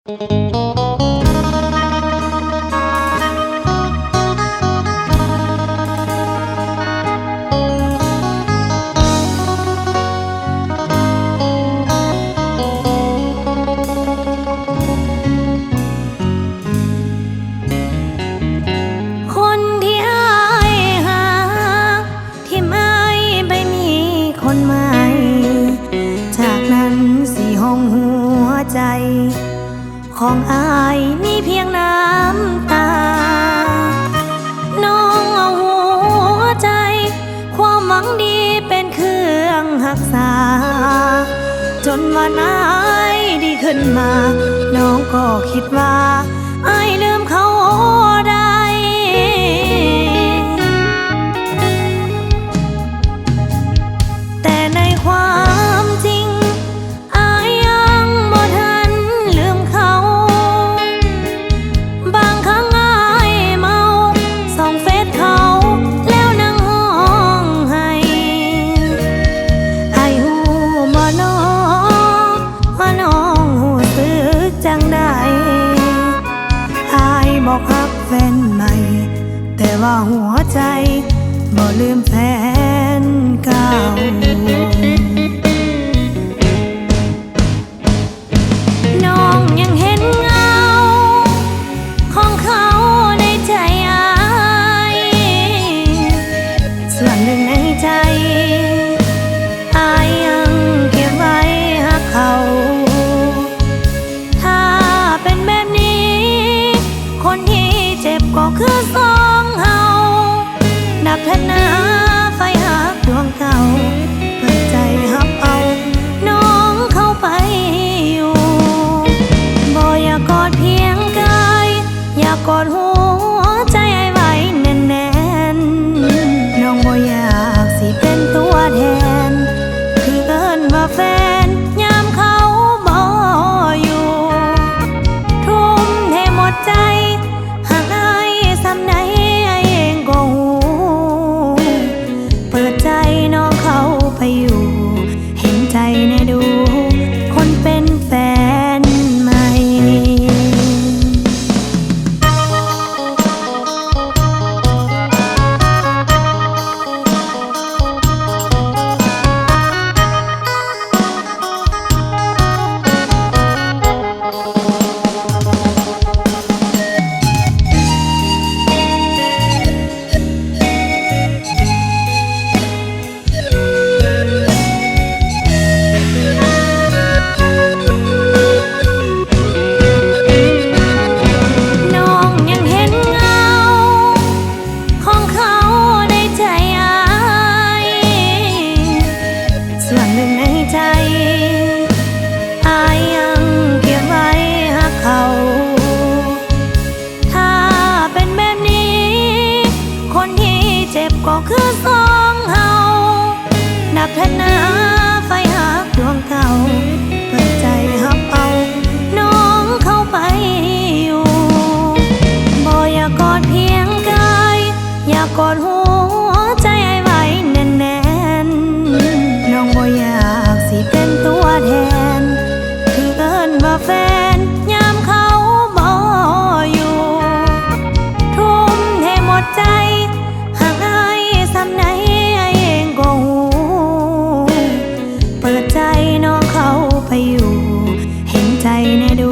คนที่อ้ายหาที่ไม่ไปมีคนใหม่จากนั้นสิห้องหัวใจของอ้ายมีเพียงน้ำตาน้องเอาหัวใจความหวังดีเป็นเครื่องรักษาจนวันอ้ายดีขึ้นมาน้องก็คิดว่าอ้ายลืมเขาได้ แต่ในความจริงอ้ายยังบ่ทันลืมเขา บางครั้งอ้ายเมาส่องเฟซเขาแล้วนั่งห้องให้อ้ายหูบ่น้อว่าน้องหูสึกจังใดอ้ายบอกฮักแฟนใหม่แต่ว่าหัวใจบ่ลืมแฟนเก่าน้องยังเห็นเงาของเขาในใจอ้ายส่วนหนึ่งในใจอ้ายยังเก็บไว้หักเขาถ้าเป็นแบบนี้คนที่เจ็บก็คือสองเฮาดับเถิดนะไฟหักดวงเก่าเปิดใจหับเอาน้องเข้าไปอยู่บ่อยากกอดเพียงกายอยากกอดหัวใจให้ไว้แน่นๆน้องบ่อยากสิเป็นตัวแทนคือเอิ้นว่าแฟนยามเขาบ่อยู่ทุ่มเทหมดใจหากอ้ายสำใดอ้ายเองก็หูเปิดใจน้องเขาไปอยู่เห็นใจแน่ดูคนเป็นแฟนใหม่น้องยังเห็นเงาของเขาในใจอ้ายส่วนหนึ่งในใจอ้ายยังเก็บไว้หักเขาถ้าเป็นแบบนี้คนที่เจ็บก็คือสองเฮาดับเถิดนะไฟหักดวงเก่าเปิดใจหับเอาน้องเข้าไปอยู่บ่อยากกอดเพียงกายอยากกอดหัวใจให้ไว้แน่นๆน้องบ่อยากสิเป็นตัวแทนคือเอิ้นว่าแฟนยามเขาบ่อยู่ทุ่มเทหมดใจหากอ้ายสำใดอ้ายเองก็หูเปิดใจน้องเขาไปอยู่เห็นใจแน่ดู